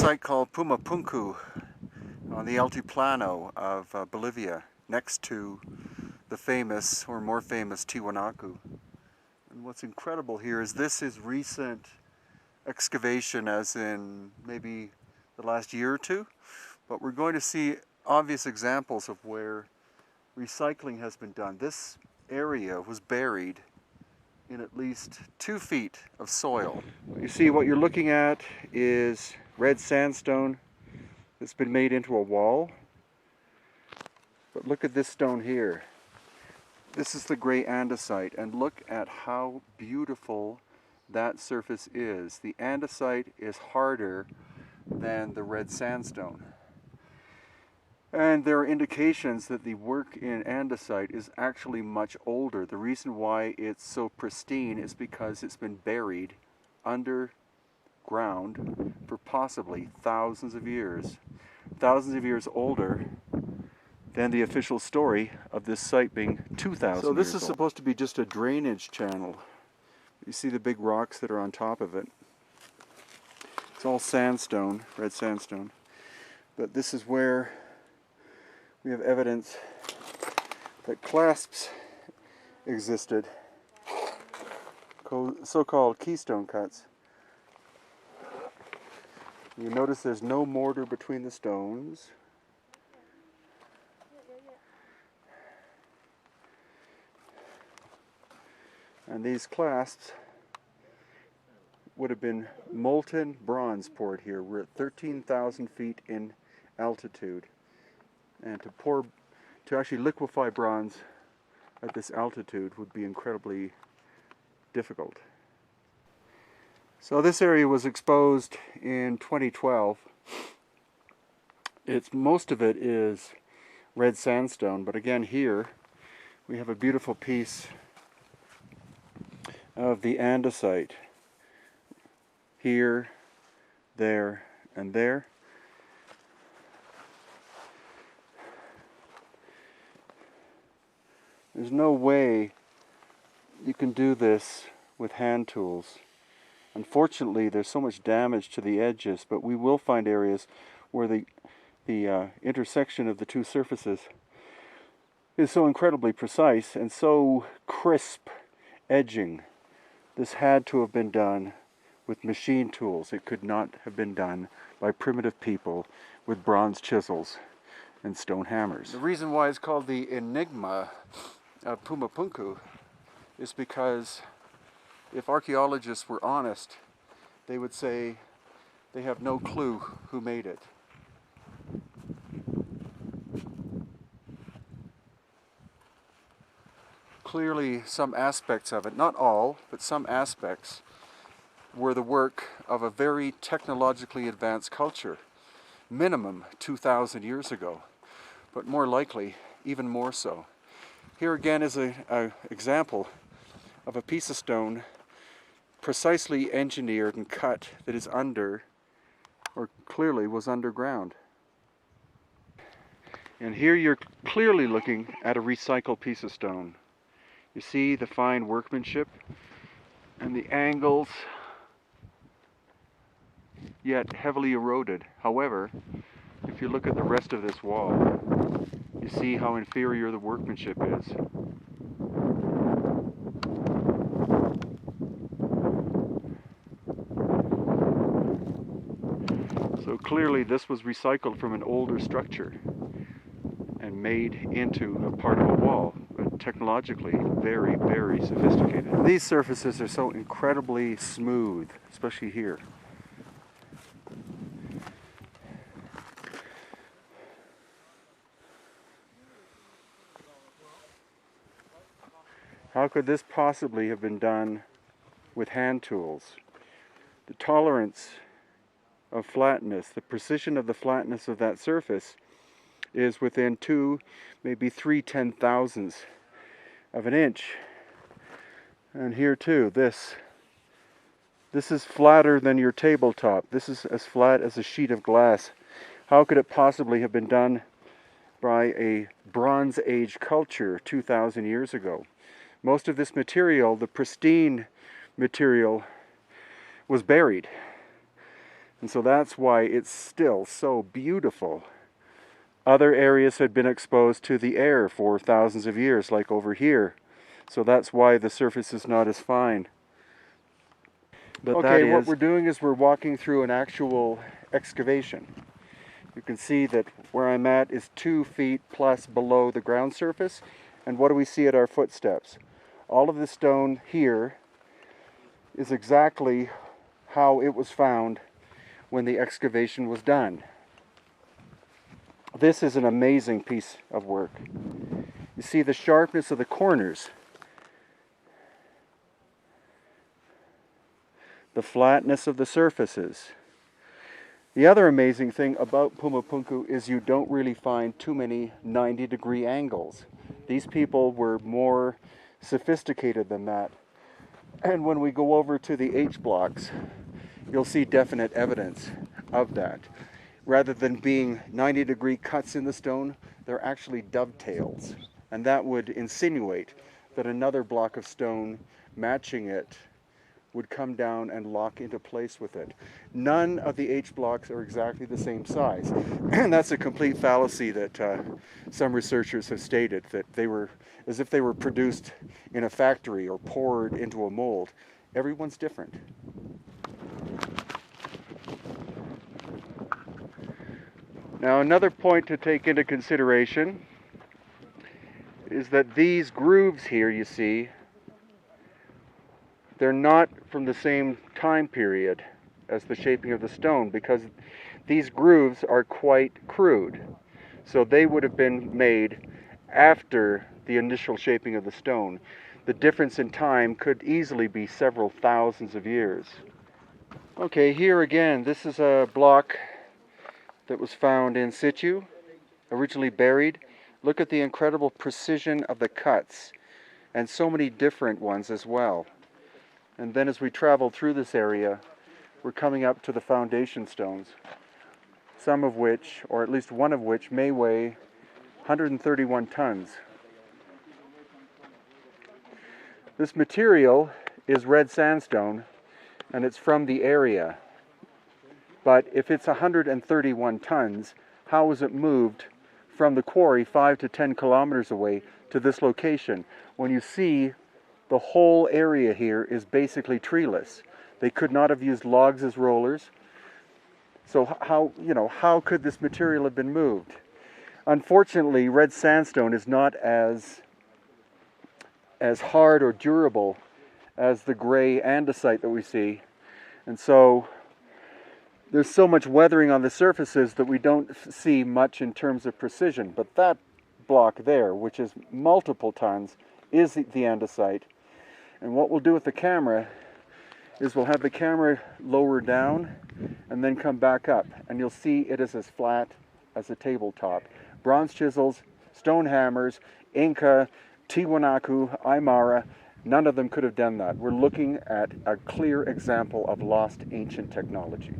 site called Puma Punku on the Altiplano of Bolivia, next to the famous, or more famous, Tiwanaku. And what's incredible here is this is recent excavation, as in maybe the last year or two, but we're going to see obvious examples of where recycling has been done. This area was buried in at least 2 feet of soil. You see, what you're looking at is red sandstone that's been made into a wall. But look at this stone here. This is the gray andesite, and look at how beautiful that surface is. The andesite is harder than the red sandstone. And there are indications that the work in andesite is actually much older. The reason why it's so pristine is because it's been buried underground for possibly thousands of years. Thousands of years older than the official story of this site being 2,000 years old. So this is supposed to be just a drainage channel. You see the big rocks that are on top of it. It's all sandstone, red sandstone. But this is where we have evidence that clasps existed, so-called keystone cuts. You notice there's no mortar between the stones. And these clasps would have been molten bronze poured here. We're at 13,000 feet in altitude. And to actually liquefy bronze at this altitude would be incredibly difficult. So this area was exposed in 2012. Most of it is red sandstone, but again here we have a beautiful piece of the andesite. Here, there, and there. There's no way you can do this with hand tools. Unfortunately, there's so much damage to the edges, but we will find areas where the intersection of the two surfaces is so incredibly precise and so crisp edging. This had to have been done with machine tools. It could not have been done by primitive people with bronze chisels and stone hammers. The reason why it's called the enigma of Puma Punku is because if archaeologists were honest, they would say they have no clue who made it. Clearly, some aspects of it, not all, but some aspects, were the work of a very technologically advanced culture, minimum 2,000 years ago, but more likely, even more so. Here again is an example of a piece of stone precisely engineered and cut that is under, or clearly was underground. And here you're clearly looking at a recycled piece of stone. You see the fine workmanship and the angles, yet heavily eroded. However, if you look at the rest of this wall, you see how inferior the workmanship is. So clearly this was recycled from an older structure and made into a part of a wall, but technologically very, very sophisticated. These surfaces are so incredibly smooth, especially here. How could this possibly have been done with hand tools? The tolerance of flatness, the precision of the flatness of that surface is within 2, maybe 3 10,000ths of an inch. And here too, this is flatter than your tabletop. This is as flat as a sheet of glass. How could it possibly have been done by a Bronze Age culture 2,000 years ago? Most of this material, the pristine material, was buried. And so that's why it's still so beautiful. Other areas had been exposed to the air for thousands of years, like over here. So that's why the surface is not as fine. But okay, what we're doing is we're walking through an actual excavation. You can see that where I'm at is 2 feet plus below the ground surface. And what do we see at our footsteps? All of the stone here is exactly how it was found when the excavation was done. This is an amazing piece of work. You see the sharpness of the corners, the flatness of the surfaces. The other amazing thing about Puma Punku is you don't really find too many 90-degree angles. These people were more sophisticated than that. And when we go over to the H blocks, you'll see definite evidence of that. Rather than being 90-degree cuts in the stone, they're actually dovetails. And that would insinuate that another block of stone matching it would come down and lock into place with it. None of the H blocks are exactly the same size. And that's a complete fallacy that some researchers have stated, that they were as if they were produced in a factory or poured into a mold. Everyone's different. Now, another point to take into consideration is that these grooves here, you see, they're not from the same time period as the shaping of the stone, because these grooves are quite crude. So they would have been made after the initial shaping of the stone. The difference in time could easily be several thousands of years. Okay, here again, this is a block that was found in situ, originally buried. Look at the incredible precision of the cuts, and so many different ones as well. And then as we travel through this area, we're coming up to the foundation stones, some of which, or at least one of which, may weigh 131 tons. This material is red sandstone, and it's from the area. But if it's 131 tons, how was it moved from the quarry 5 to 10 kilometers away to this location, when you see the whole area here is basically treeless? They could not have used logs as rollers. So how could this material have been moved? Unfortunately, red sandstone is not as hard or durable as the gray andesite that we see. And so there's so much weathering on the surfaces that we don't see much in terms of precision. But that block there, which is multiple tons, is the andesite. And what we'll do with the camera is we'll have the camera lower down and then come back up, and you'll see it is as flat as a tabletop. Bronze chisels, stone hammers, Inca, Tiwanaku, Aymara, none of them could have done that. We're looking at a clear example of lost ancient technology.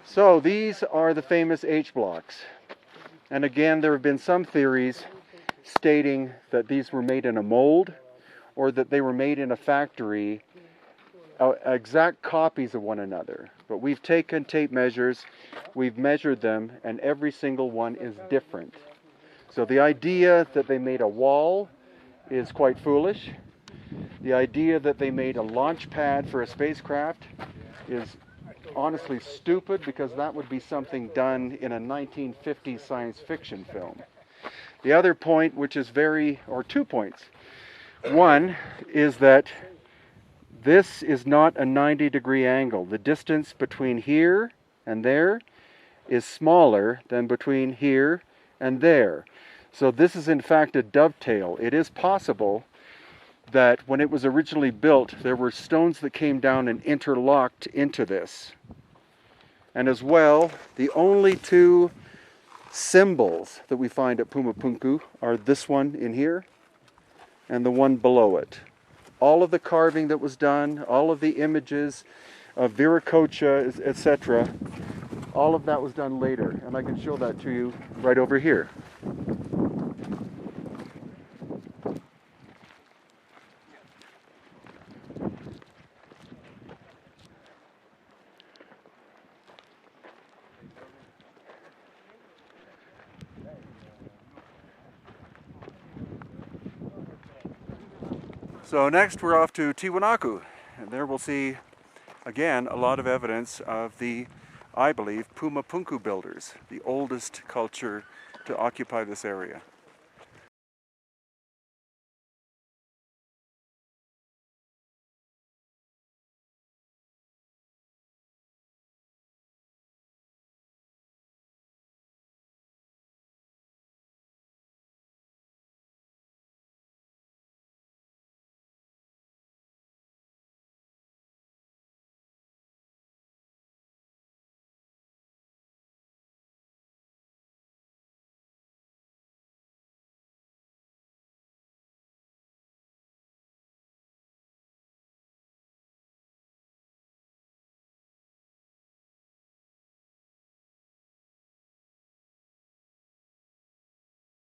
So these are the famous H blocks. And again, there have been some theories stating that these were made in a mold, or that they were made in a factory, exact copies of one another. But we've taken tape measures, we've measured them, and every single one is different. So the idea that they made a wall is quite foolish. The idea that they made a launch pad for a spacecraft is honestly stupid, because that would be something done in a 1950s science fiction film. The other point, which is or 2 points. One is that this is not a 90-degree angle. The distance between here and there is smaller than between here and there. So this is in fact a dovetail. It is possible that when it was originally built, there were stones that came down and interlocked into this. And as well, the only 2 symbols that we find at Puma Punku are this one in here and the one below it. All of the carving that was done, all of the images of Viracocha, etc., all of that was done later, and I can show that to you right over here. So next we're off to Tiwanaku, and there we'll see again a lot of evidence of the, I believe, Puma Punku builders, the oldest culture to occupy this area.